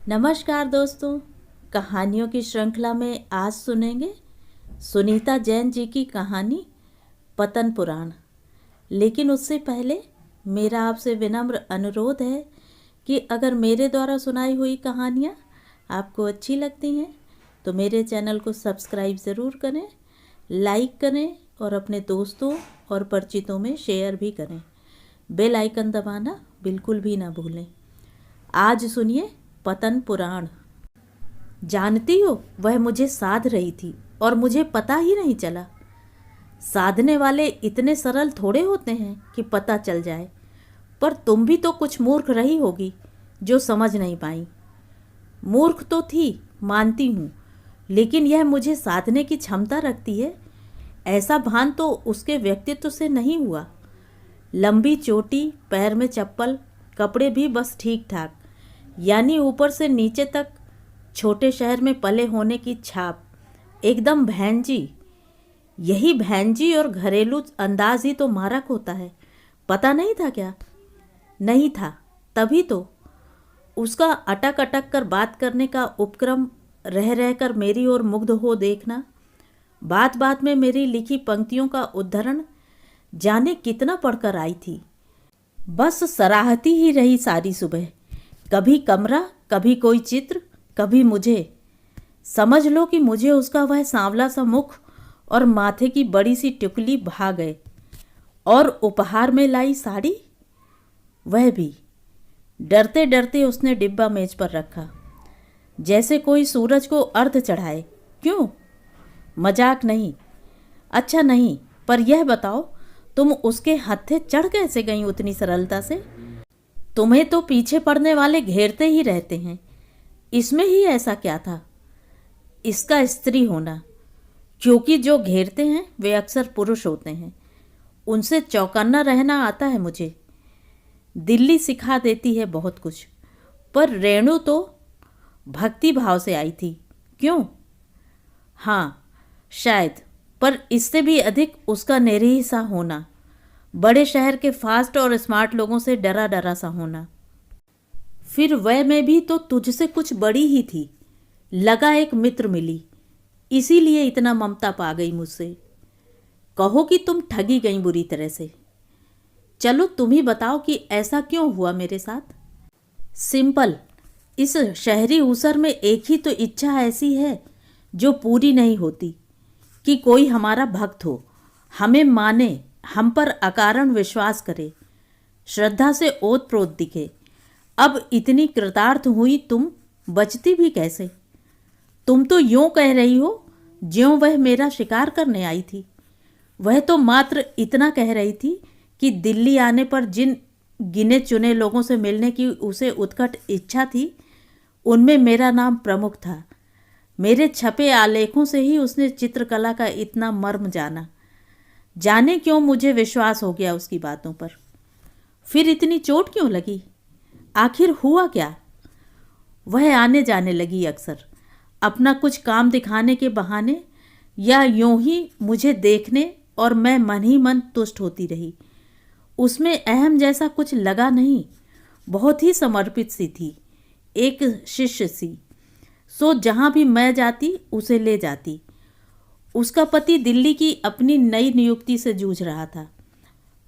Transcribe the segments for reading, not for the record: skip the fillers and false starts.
नमस्कार दोस्तों, कहानियों की श्रृंखला में आज सुनेंगे सुनीता जैन जी की कहानी पतन पुराण। लेकिन उससे पहले मेरा आपसे विनम्र अनुरोध है कि अगर मेरे द्वारा सुनाई हुई कहानियाँ आपको अच्छी लगती हैं तो मेरे चैनल को सब्सक्राइब ज़रूर करें, लाइक करें और अपने दोस्तों और परिचितों में शेयर भी करें। बेल आइकन दबाना बिल्कुल भी ना भूलें। आज सुनिए पतन पुराण। जानती हो, वह मुझे साध रही थी और मुझे पता ही नहीं चला। साधने वाले इतने सरल थोड़े होते हैं कि पता चल जाए। पर तुम भी तो कुछ मूर्ख रही होगी जो समझ नहीं पाई। मूर्ख तो थी, मानती हूँ, लेकिन यह मुझे साधने की क्षमता रखती है, ऐसा भान तो उसके व्यक्तित्व से नहीं हुआ। लंबी चोटी, पैर में चप्पल, कपड़े भी बस ठीक ठाक, यानी ऊपर से नीचे तक छोटे शहर में पले होने की छाप। एकदम भैंजी। यही भैंजी और घरेलू अंदाज ही तो मारक होता है। पता नहीं था क्या? नहीं था, तभी तो। उसका अटक अटक कर बात करने का उपक्रम, रह रह कर मेरी ओर मुग्ध हो देखना, बात बात में मेरी लिखी पंक्तियों का उद्धरण, जाने कितना पढ़कर आई थी। बस सराहती ही रही सारी सुबह। कभी कमरा, कभी कोई चित्र, कभी मुझे। समझ लो कि मुझे उसका वह सांवला सा मुख और माथे की बड़ी सी टिकुली भा गए। और उपहार में लाई साड़ी, वह भी। डरते डरते उसने डिब्बा मेज पर रखा, जैसे कोई सूरज को अर्घ चढ़ाए। क्यों? मजाक नहीं। अच्छा नहीं, पर यह बताओ, तुम उसके हत्थे चढ़ कैसे गई उतनी सरलता से? तुम्हें तो पीछे पड़ने वाले घेरते ही रहते हैं। इसमें ही ऐसा क्या था? इसका स्त्री होना, क्योंकि जो घेरते हैं वे अक्सर पुरुष होते हैं। उनसे चौकन्ना रहना आता है मुझे। दिल्ली सिखा देती है बहुत कुछ। पर रेणु तो भक्ति भाव से आई थी। क्यों? हाँ, शायद, पर इससे भी अधिक उसका निरीह सा होना, बड़े शहर के फास्ट और स्मार्ट लोगों से डरा डरा सा होना। फिर वह मैं भी तो तुझसे कुछ बड़ी ही थी। लगा एक मित्र मिली, इसीलिए इतना ममता पा गई मुझसे। कहो कि तुम ठगी गई बुरी तरह से। चलो तुम ही बताओ कि ऐसा क्यों हुआ मेरे साथ। सिंपल। इस शहरी ऊसर में एक ही तो इच्छा ऐसी है जो पूरी नहीं होती, कि कोई हमारा भक्त हो, हमें माने, हम पर अकारण विश्वास करे, श्रद्धा से ओत प्रोत दिखे। अब इतनी कृतार्थ हुई तुम, बचती भी कैसे? तुम तो यूं कह रही हो ज्यों वह मेरा शिकार करने आई थी। वह तो मात्र इतना कह रही थी कि दिल्ली आने पर जिन गिने चुने लोगों से मिलने की उसे उत्कट इच्छा थी, उनमें मेरा नाम प्रमुख था। मेरे छपे आलेखों से ही उसने चित्रकला का इतना मर्म जाना। जाने क्यों मुझे विश्वास हो गया उसकी बातों पर। फिर इतनी चोट क्यों लगी? आखिर हुआ क्या? वह आने जाने लगी अक्सर, अपना कुछ काम दिखाने के बहाने, या यूं ही मुझे देखने, और मैं मन ही मन तुष्ट होती रही। उसमें अहम जैसा कुछ लगा नहीं। बहुत ही समर्पित सी थी, एक शिष्य सी। सो जहाँ भी मैं जाती उसे ले जाती। उसका पति दिल्ली की अपनी नई नियुक्ति से जूझ रहा था।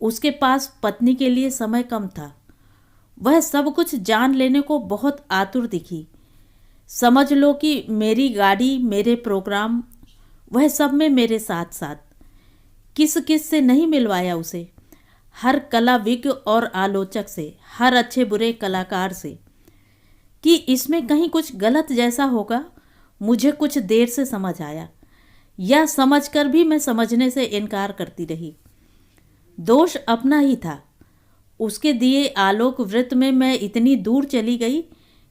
उसके पास पत्नी के लिए समय कम था। वह सब कुछ जान लेने को बहुत आतुर दिखी। समझ लो कि मेरी गाड़ी, मेरे प्रोग्राम, वह सब में मेरे साथ साथ। किस किस से नहीं मिलवाया उसे। हर कलाविज्ञ और आलोचक से, हर अच्छे बुरे कलाकार से। कि इसमें कहीं कुछ गलत जैसा होगा, मुझे कुछ देर से समझ आया, या समझकर भी मैं समझने से इनकार करती रही। दोष अपना ही था। उसके दिए आलोक वृत्त में मैं इतनी दूर चली गई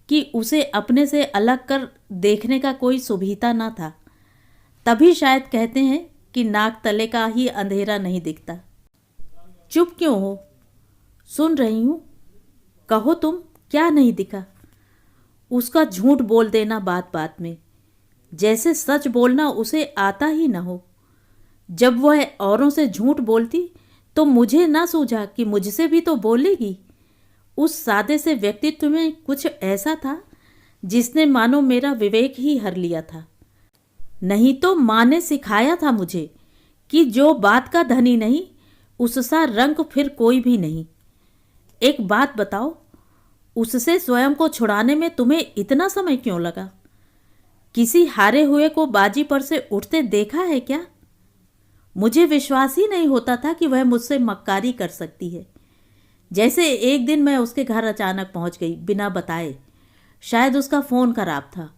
कि उसे अपने से अलग कर देखने का कोई सुविधा न था। तभी शायद कहते हैं कि नाक तले का ही अंधेरा नहीं दिखता। चुप क्यों हो? सुन रही हूँ। कहो तुम, क्या नहीं दिखा? उसका झूठ बोल देना बात बात में, जैसे सच बोलना उसे आता ही न हो। जब वह औरों से झूठ बोलती तो मुझे ना सूझा कि मुझसे भी तो बोलेगी। उस सादे से व्यक्तित्व में कुछ ऐसा था जिसने मानो मेरा विवेक ही हर लिया था। नहीं तो माँ ने सिखाया था मुझे कि जो बात का धनी नहीं उससा रंग फिर कोई भी नहीं। एक बात बताओ, उससे स्वयं को छुड़ाने में तुम्हें इतना समय क्यों लगा? किसी हारे हुए को बाजी पर से उठते देखा है क्या? मुझे विश्वास ही नहीं होता था कि वह मुझसे मक्कारी कर सकती है। जैसे एक दिन मैं उसके घर अचानक पहुंच गई बिना बताए। शायद उसका फ़ोन खराब था।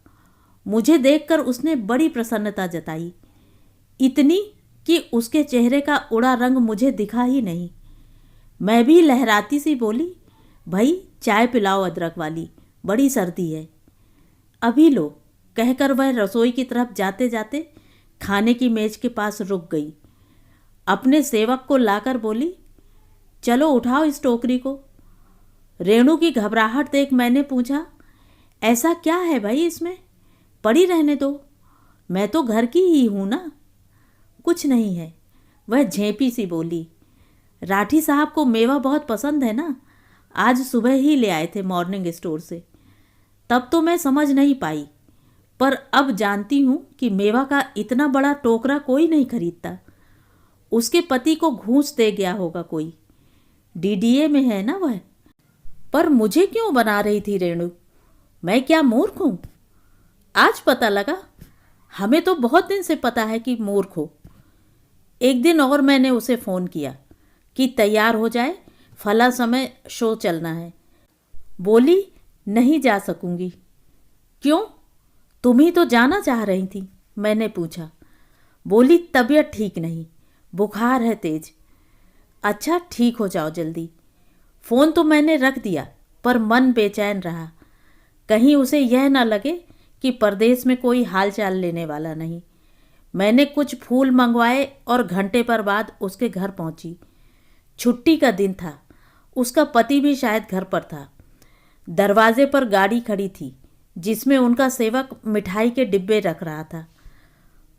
मुझे देखकर उसने बड़ी प्रसन्नता जताई, इतनी कि उसके चेहरे का उड़ा रंग मुझे दिखा ही नहीं। मैं भी लहराती सी बोली, भाई चाय पिलाओ अदरक वाली, बड़ी सर्दी है। अभी लो, कहकर वह रसोई की तरफ जाते जाते खाने की मेज के पास रुक गई। अपने सेवक को लाकर बोली, चलो उठाओ इस टोकरी को। रेणु की घबराहट देख मैंने पूछा, ऐसा क्या है भाई इसमें? पड़ी रहने दो, मैं तो घर की ही हूँ ना। कुछ नहीं है, वह झेंपी सी बोली। राठी साहब को मेवा बहुत पसंद है ना, आज सुबह ही ले आए थे मॉर्निंग स्टोर से। तब तो मैं समझ नहीं पाई, पर अब जानती हूँ कि मेवा का इतना बड़ा टोकरा कोई नहीं खरीदता। उसके पति को घूंस दे गया होगा कोई। डीडीए में है ना वह। पर मुझे क्यों बना रही थी रेणु? मैं क्या मूर्ख हूँ? आज पता लगा। हमें तो बहुत दिन से पता है कि मूर्ख हो। एक दिन और मैंने उसे फ़ोन किया कि तैयार हो जाए, फला समय शो चलना है। बोली नहीं जा सकूंगी। क्यों? तुम ही तो जाना चाह रही थी। मैंने पूछा। बोली तबीयत ठीक नहीं, बुखार है तेज। अच्छा ठीक हो जाओ जल्दी। फ़ोन तो मैंने रख दिया, पर मन बेचैन रहा। कहीं उसे यह न लगे कि परदेश में कोई हालचाल लेने वाला नहीं। मैंने कुछ फूल मंगवाए और घंटे पर बाद उसके घर पहुंची। छुट्टी का दिन था, उसका पति भी शायद घर पर था। दरवाजे पर गाड़ी खड़ी थी जिसमें उनका सेवक मिठाई के डिब्बे रख रहा था।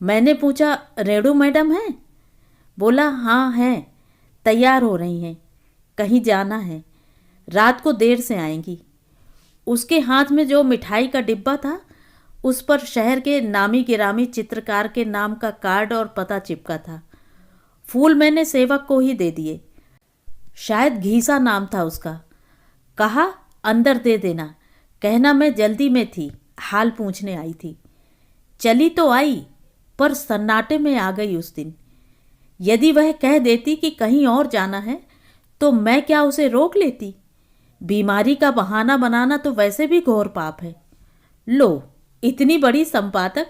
मैंने पूछा, रेणु मैडम हैं? बोला हाँ हैं, तैयार हो रही हैं, कहीं जाना है, रात को देर से आएंगी। उसके हाथ में जो मिठाई का डिब्बा था उस पर शहर के नामी गिरामी चित्रकार के नाम का कार्ड और पता चिपका था। फूल मैंने सेवक को ही दे दिए। शायद घीसा नाम था उसका। कहा अंदर दे देना, कहना मैं जल्दी में थी, हाल पूछने आई थी। चली तो आई, पर सन्नाटे में आ गई उस दिन। यदि वह कह देती कि कहीं और जाना है तो मैं क्या उसे रोक लेती? बीमारी का बहाना बनाना तो वैसे भी घोर पाप है। लो, इतनी बड़ी संपादक,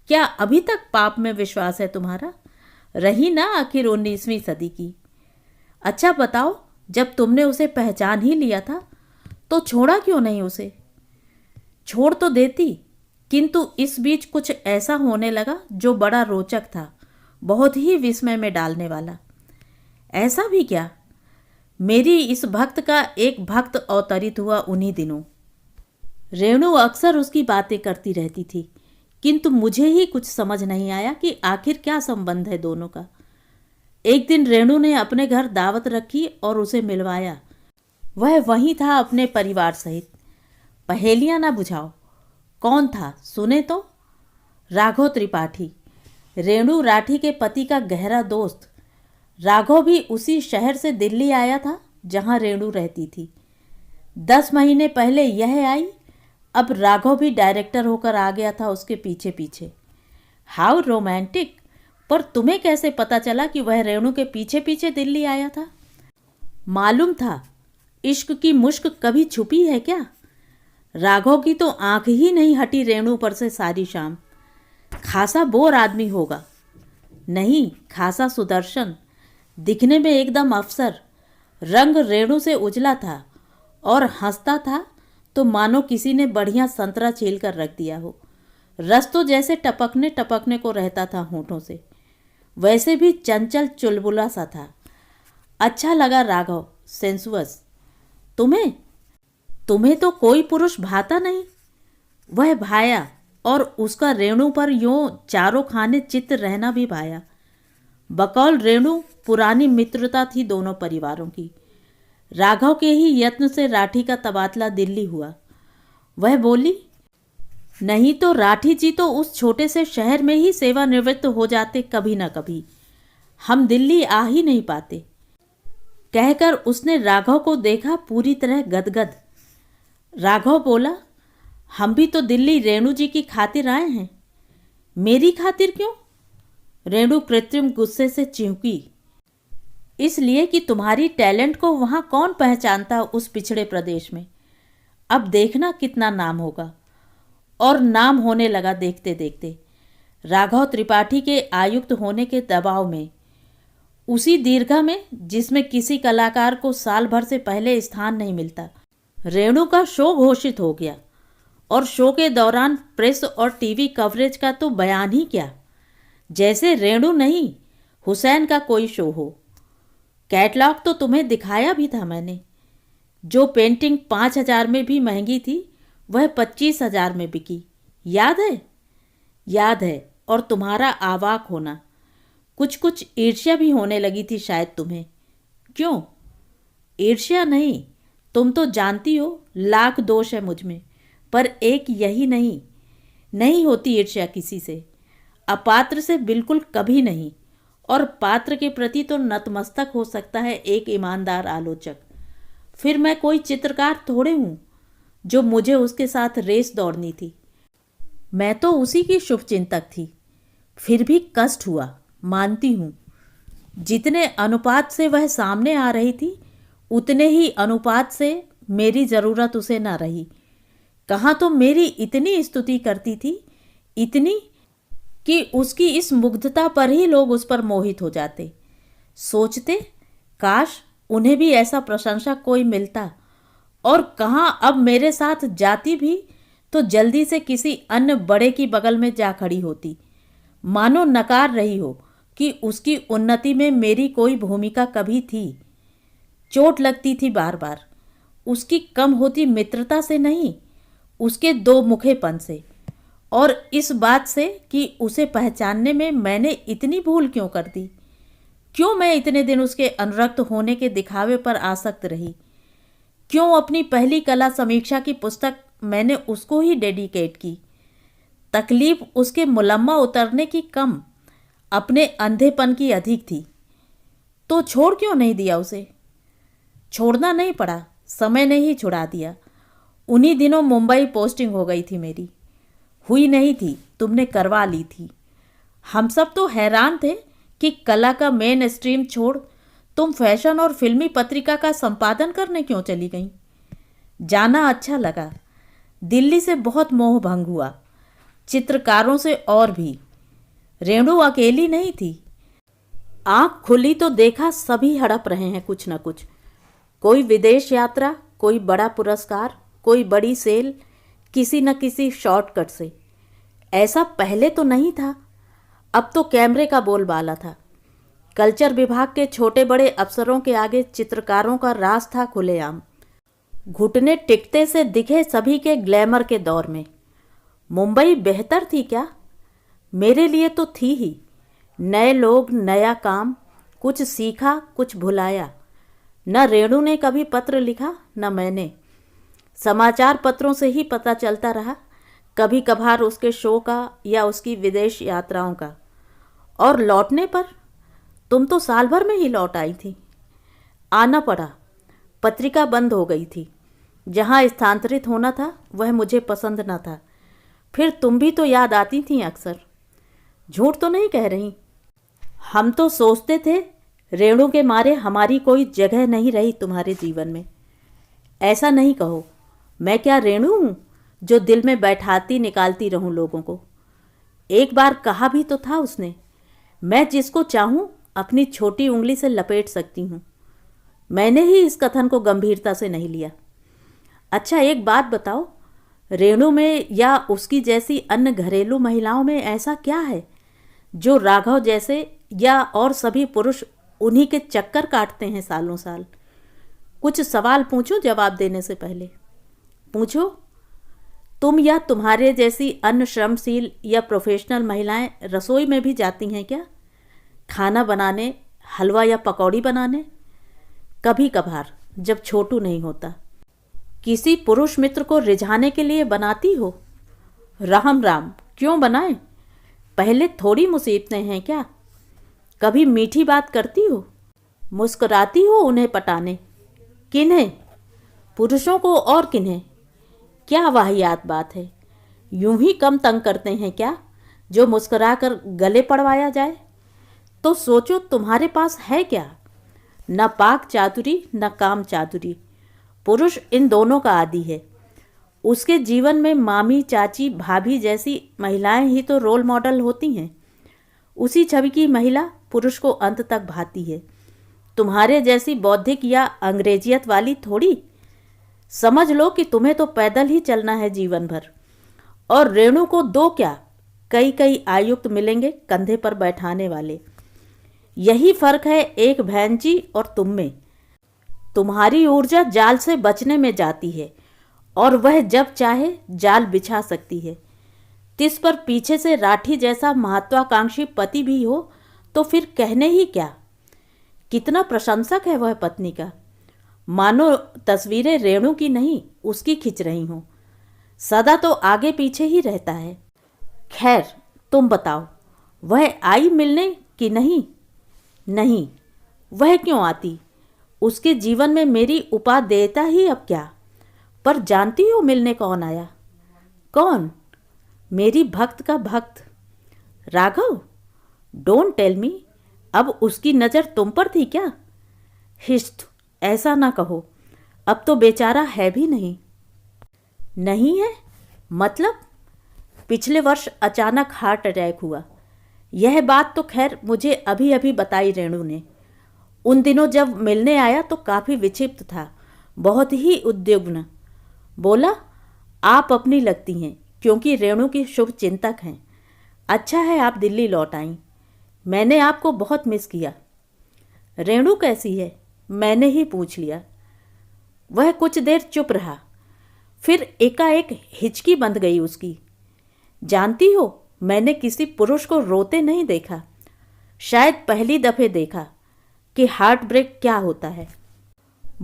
क्या अभी तक पाप में विश्वास है तुम्हारा? रही ना आखिर 19वीं सदी की। अच्छा बताओ, जब तुमने उसे पहचान ही लिया था तो छोड़ा क्यों नहीं उसे? छोड़ तो देती, किंतु इस बीच कुछ ऐसा होने लगा जो बड़ा रोचक था, बहुत ही विस्मय में डालने वाला। ऐसा भी क्या? मेरी इस भक्त का एक भक्त अवतरित हुआ उन्हीं दिनों। रेणु अक्सर उसकी बातें करती रहती थी, किंतु मुझे ही कुछ समझ नहीं आया कि आखिर क्या संबंध है दोनों का। एक दिन रेणु ने अपने घर दावत रखी और उसे मिलवाया। वह वहीं था अपने परिवार सहित। पहेलियां ना बुझाओ। कौन था सुने तो? राघव त्रिपाठी, रेणु राठी के पति का गहरा दोस्त। राघव भी उसी शहर से दिल्ली आया था जहां रेणु रहती थी। 10 महीने पहले यह आई, अब राघव भी डायरेक्टर होकर आ गया था उसके पीछे पीछे। How romantic! पर तुम्हें कैसे पता चला कि वह रेणु के पीछे पीछे दिल्ली आया था? मालूम था। इश्क की मुश्क कभी छुपी है क्या? राघव की तो आंख ही नहीं हटी रेणु पर से सारी शाम। खासा बोर आदमी होगा। नहीं, खासा सुदर्शन, दिखने में एकदम अफसर। रंग रेणु से उजला था और हंसता था तो मानो किसी ने बढ़िया संतरा छील कर रख दिया हो। रस तो जैसे टपकने टपकने को रहता था होठों से। वैसे भी चंचल चुलबुला सा था। अच्छा लगा राघव, सेंसुअस। तुम्हें तुम्हें तो कोई पुरुष भाता नहीं। वह भाया, और उसका रेणु पर यूं चारों खाने चित्त रहना भी भाया। बकौल रेणु पुरानी मित्रता थी दोनों परिवारों की। राघव के ही यत्न से राठी का तबादला दिल्ली हुआ। वह बोली, नहीं तो राठी जी तो उस छोटे से शहर में ही सेवानिवृत्त हो जाते कभी ना कभी। हम दिल्ली आ ही नहीं पाते। कहकर उसने राघव को देखा पूरी तरह गदगद। राघव बोला, हम भी तो दिल्ली रेणु जी की खातिर आए हैं। मेरी खातिर क्यों? रेणु कृत्रिम गुस्से से चिंकी। इसलिए कि तुम्हारी टैलेंट को वहां कौन पहचानता उस पिछड़े प्रदेश में। अब देखना कितना नाम होगा। और नाम होने लगा देखते देखते। राघव त्रिपाठी के आयुक्त होने के दबाव में, उसी दीर्घा में जिसमें किसी कलाकार को साल भर से पहले स्थान नहीं मिलता, रेणु का शो घोषित हो गया। और शो के दौरान प्रेस और टीवी कवरेज का तो बयान ही क्या, जैसे रेणु नहीं हुसैन का कोई शो हो। कैटलॉग तो तुम्हें दिखाया भी था मैंने। जो पेंटिंग 5,000 में भी महंगी थी वह 25,000 में बिकी। याद है? याद है। और तुम्हारा आवाक होना, कुछ कुछ ईर्ष्या भी होने लगी थी शायद तुम्हें। क्यों? ईर्ष्या नहीं, तुम तो जानती हो लाख दोष है मुझ में, पर एक यही नहीं होती ईर्ष्या किसी से। अपात्र से बिल्कुल कभी नहीं, और पात्र के प्रति तो नतमस्तक हो सकता है एक ईमानदार आलोचक। फिर मैं कोई चित्रकार थोड़े हूँ जो मुझे उसके साथ रेस दौड़नी थी। मैं तो उसी की शुभचिंतक थी। फिर भी कष्ट हुआ, मानती हूँ। जितने अनुपात से वह सामने आ रही थी उतने ही अनुपात से मेरी ज़रूरत उसे न रही। कहाँ तो मेरी इतनी स्तुति करती थी, इतनी कि उसकी इस मुग्धता पर ही लोग उस पर मोहित हो जाते। सोचते काश उन्हें भी ऐसा प्रशंसा कोई मिलता। और कहाँ अब मेरे साथ जाती भी तो जल्दी से किसी अन्य बड़े की बगल में जा खड़ी होती, मानो नकार रही हो कि उसकी उन्नति में मेरी कोई भूमिका कभी थी। चोट लगती थी बार बार, उसकी कम होती मित्रता से नहीं, उसके दो मुखेपन से, और इस बात से कि उसे पहचानने में मैंने इतनी भूल क्यों कर दी। क्यों मैं इतने दिन उसके अनुरक्त होने के दिखावे पर आसक्त रही। क्यों अपनी पहली कला समीक्षा की पुस्तक मैंने उसको ही डेडिकेट की। तकलीफ उसके मुलम्मा उतरने की कम, अपने अंधेपन की अधिक थी। तो छोड़ क्यों नहीं दिया उसे? छोड़ना नहीं पड़ा, समय ने ही छुड़ा दिया। उन्हीं दिनों मुंबई पोस्टिंग हो गई थी मेरी। हुई नहीं थी, तुमने करवा ली थी। हम सब तो हैरान थे कि कला का मेन स्ट्रीम छोड़ तुम फैशन और फिल्मी पत्रिका का संपादन करने क्यों चली गई। जाना अच्छा लगा। दिल्ली से बहुत मोह भंग हुआ, चित्रकारों से और भी। रेणु अकेली नहीं थी। आँख खुली तो देखा सभी हड़प रहे हैं कुछ न कुछ। कोई विदेश यात्रा, कोई बड़ा पुरस्कार, कोई बड़ी सेल, किसी न किसी शॉर्टकट से। ऐसा पहले तो नहीं था। अब तो कैमरे का बोलबाला था। कल्चर विभाग के छोटे बड़े अफसरों के आगे चित्रकारों का राज था खुलेआम। घुटने टिकते से दिखे सभी के ग्लैमर के दौर में। मुंबई बेहतर थी क्या? मेरे लिए तो थी ही। नए लोग, नया काम, कुछ सीखा, कुछ भुलाया। न रेणु ने कभी पत्र लिखा, न मैंने। समाचार पत्रों से ही पता चलता रहा, कभी कभार उसके शो का या उसकी विदेश यात्राओं का। और लौटने पर तुम तो साल भर में ही लौट आई थी। आना पड़ा, पत्रिका बंद हो गई थी। जहाँ स्थानांतरित होना था वह मुझे पसंद न था। फिर तुम भी तो याद आती थी अक्सर। झूठ तो नहीं कह रही। हम तो सोचते थे रेणु के मारे हमारी कोई जगह नहीं रही तुम्हारे जीवन में। ऐसा नहीं कहो। मैं क्या रेणु हूँ जो दिल में बैठाती निकालती रहूं लोगों को। एक बार कहा भी तो था उसने, मैं जिसको चाहूं अपनी छोटी उंगली से लपेट सकती हूँ। मैंने ही इस कथन को गंभीरता से नहीं लिया। अच्छा एक बात बताओ, रेणु में या उसकी जैसी अन्य घरेलू महिलाओं में ऐसा क्या है जो राघव जैसे या और सभी पुरुष उन्हीं के चक्कर काटते हैं सालों साल? कुछ सवाल पूछो जवाब देने से पहले। पूछो। तुम या तुम्हारे जैसी अन्य श्रमशील या प्रोफेशनल महिलाएं रसोई में भी जाती हैं क्या? खाना बनाने, हलवा या पकौड़ी बनाने? कभी कभार, जब छोटू नहीं होता। किसी पुरुष मित्र को रिझाने के लिए बनाती हो? राम राम, क्यों बनाए? पहले थोड़ी मुसीबतें हैं क्या? कभी मीठी बात करती हो, मुस्कुराती हो उन्हें पटाने। किन्हें? पुरुषों को और किन्हें? क्या वाहियात बात है। यूं ही कम तंग करते हैं क्या जो मुस्कुराकर गले पड़वाया जाए? तो सोचो तुम्हारे पास है क्या? न पाक चातुरी न काम चातुरी। पुरुष इन दोनों का आदी है। उसके जीवन में मामी, चाची, भाभी जैसी महिलाएं ही तो रोल मॉडल होती हैं। उसी छवि की महिला पुरुष को अंत तक भाती है। तुम्हारे जैसी बौद्धिक या अंग्रेजियत वाली थोड़ी। समझ लो कि तुम्हें तो पैदल ही चलना है जीवन भर। और रेणु को दो क्या, कई कई आयुक्त मिलेंगे कंधे पर बैठाने वाले। यही फर्क है एक भैंची और तुम में। तुम्हारी ऊर्जा जाल से बचने में जाती है और वह जब चाहे जाल बिछा सकती है। तिस पर पीछे से राठी जैसा महत्वाकांक्षी पति भी हो तो फिर कहने ही क्या। कितना प्रशंसक है वह पत्नी का, मानो तस्वीरें रेणु की नहीं उसकी खिंच रही हों। सदा तो आगे पीछे ही रहता है। खैर तुम बताओ, वह आई मिलने कि नहीं? नहीं, वह क्यों आती? उसके जीवन में मेरी उपादेयता ही अब क्या। पर जानती हो मिलने कौन आया? कौन? मेरी भक्त का भक्त राघव। Don't tell me. अब उसकी नज़र तुम पर थी क्या? हिस्ट, ऐसा ना कहो। अब तो बेचारा है भी नहीं। नहीं है मतलब? पिछले वर्ष अचानक हार्ट अटैक हुआ। यह बात तो खैर मुझे अभी अभी बताई रेणु ने। उन दिनों जब मिलने आया तो काफ़ी विक्षिप्त था, बहुत ही उद्विग्न। बोला, आप अपनी लगती हैं क्योंकि रेणु की शुभ चिंतक हैं। अच्छा है आप दिल्ली लौट आईं। मैंने आपको बहुत मिस किया। रेणु कैसी है? मैंने ही पूछ लिया। वह कुछ देर चुप रहा, फिर एकाएक हिचकी बंध गई उसकी। जानती हो, मैंने किसी पुरुष को रोते नहीं देखा। शायद पहली दफ़े देखा कि हार्ट ब्रेक क्या होता है।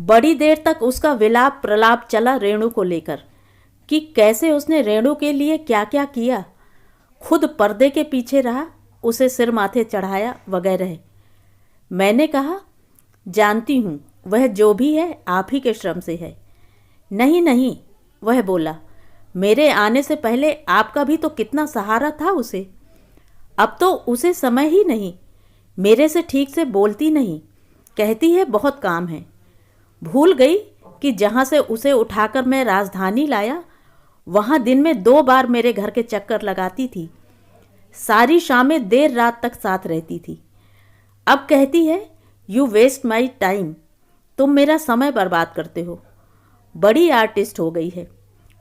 बड़ी देर तक उसका विलाप प्रलाप चला रेणु को लेकर कि कैसे उसने रेणु के लिए क्या क्या किया। खुद पर्दे के पीछे रहा, उसे सिर माथे चढ़ाया वगैरह। मैंने कहा, जानती हूँ वह जो भी है आप ही के श्रम से है। नहीं नहीं, वह बोला, मेरे आने से पहले आपका भी तो कितना सहारा था उसे। अब तो उसे समय ही नहीं। मेरे से ठीक से बोलती नहीं, कहती है बहुत काम है। भूल गई कि जहाँ से उसे उठाकर मैं राजधानी लाया वहाँ दिन में 2 बार मेरे घर के चक्कर लगाती थी। सारी शामें देर रात तक साथ रहती थी। अब कहती है, यू वेस्ट माई टाइम, तुम मेरा समय बर्बाद करते हो। बड़ी आर्टिस्ट हो गई है,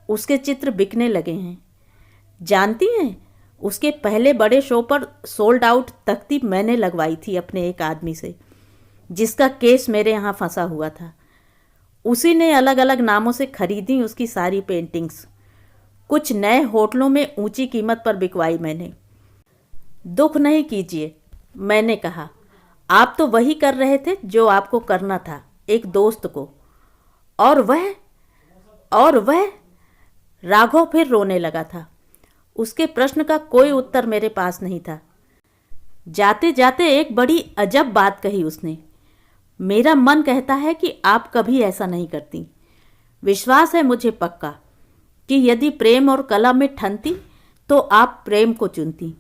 उसके चित्र बिकने लगे हैं। जानती हैं, उसके पहले बड़े शो पर सोल्ड आउट तख्ती मैंने लगवाई थी अपने एक आदमी से, जिसका केस मेरे यहाँ फंसा हुआ था। उसी ने अलग अलग नामों से खरीदी उसकी सारी पेंटिंग्स। कुछ नए होटलों में ऊंची कीमत पर बिकवाई मैंने। दुख नहीं कीजिए, मैंने कहा, आप तो वही कर रहे थे जो आपको करना था एक दोस्त को। और वह राघव फिर रोने लगा था। उसके प्रश्न का कोई उत्तर मेरे पास नहीं था। जाते जाते एक बड़ी अजब बात कही उसने। मेरा मन कहता है कि आप कभी ऐसा नहीं करती। विश्वास है मुझे पक्का कि यदि प्रेम और कला में ठनती तो आप प्रेम को चुनती।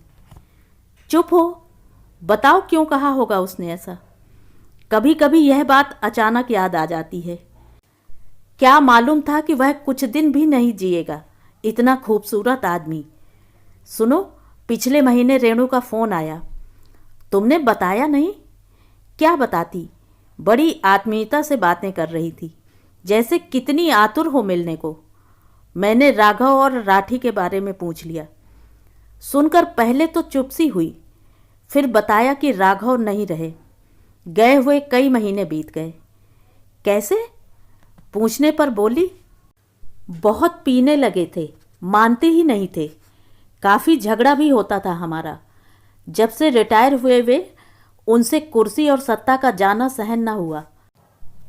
चुप हो, बताओ क्यों कहा होगा उसने ऐसा। कभी कभी यह बात अचानक याद आ जाती है। क्या मालूम था कि वह कुछ दिन भी नहीं जिएगा, इतना खूबसूरत आदमी। सुनो, पिछले महीने रेणु का फ़ोन आया। तुमने बताया नहीं? क्या बताती। बड़ी आत्मीयता से बातें कर रही थी, जैसे कितनी आतुर हो मिलने को। मैंने राघव और राठी के बारे में पूछ लिया। सुनकर पहले तो चुप सी हुई, फिर बताया कि राघव नहीं रहे, गए हुए कई महीने बीत गए। कैसे? पूछने पर बोली, बहुत पीने लगे थे, मानते ही नहीं थे। काफ़ी झगड़ा भी होता था हमारा। जब से रिटायर हुए वे, उनसे कुर्सी और सत्ता का जाना सहन न हुआ।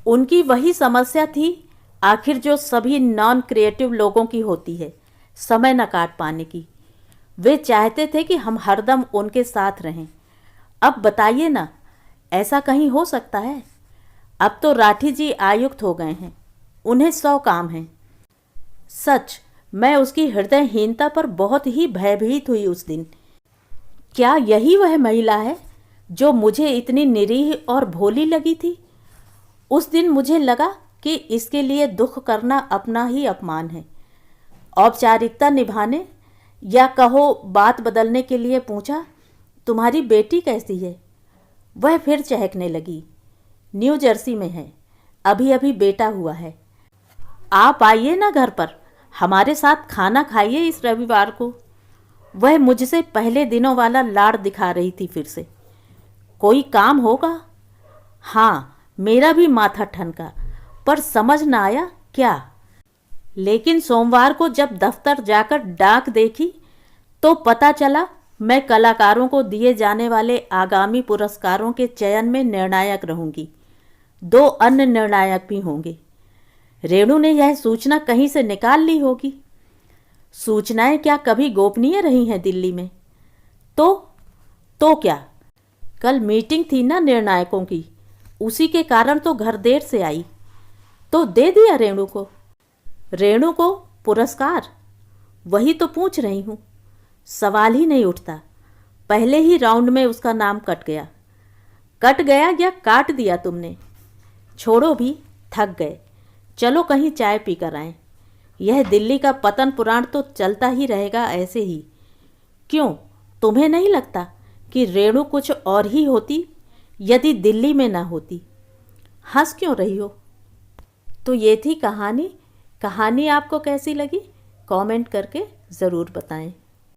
उनकी वही समस्या थी आखिर जो सभी नॉन क्रिएटिव लोगों की होती है, समय न काट पाने की। वे चाहते थे कि हम हरदम उनके साथ रहें। अब बताइए ना, ऐसा कहीं हो सकता है? अब तो राठी जी आयुक्त हो गए हैं, उन्हें 100 काम हैं। सच, मैं उसकी हृदयहीनता पर बहुत ही भयभीत हुई उस दिन। क्या यही वह महिला है जो मुझे इतनी निरीह और भोली लगी थी? उस दिन मुझे लगा कि इसके लिए दुख करना अपना ही अपमान है। औपचारिकता निभाने या कहो बात बदलने के लिए पूछा, तुम्हारी बेटी कैसी है? वह फिर चहकने लगी। न्यू जर्सी में है, अभी अभी बेटा हुआ है। आप आइए ना घर पर, हमारे साथ खाना खाइए इस रविवार को। वह मुझसे पहले दिनों वाला लाड़ दिखा रही थी फिर से। कोई काम होगा? हाँ, मेरा भी माथा ठनका, पर समझ न आया क्या। लेकिन सोमवार को जब दफ्तर जाकर डाक देखी तो पता चला मैं कलाकारों को दिए जाने वाले आगामी पुरस्कारों के चयन में निर्णायक रहूंगी। 2 अन्य निर्णायक भी होंगे। रेणु ने यह सूचना कहीं से निकाल ली होगी। सूचनाएं क्या कभी गोपनीय रही हैं दिल्ली में? तो क्या, कल मीटिंग थी ना निर्णायकों की, उसी के कारण तो घर देर से आई। तो दे दिया रेणु को पुरस्कार? वही तो पूछ रही हूँ। सवाल ही नहीं उठता। पहले ही राउंड में उसका नाम कट गया या काट दिया तुमने? छोड़ो भी, थक गए। चलो कहीं चाय पी कर आएं। यह दिल्ली का पतन पुराण तो चलता ही रहेगा ऐसे ही। क्यों, तुम्हें नहीं लगता कि रेणु कुछ और ही होती यदि दिल्ली में ना होती? हंस क्यों रही हो? तो ये थी कहानी। कहानी आपको कैसी लगी कमेंट करके ज़रूर बताएं।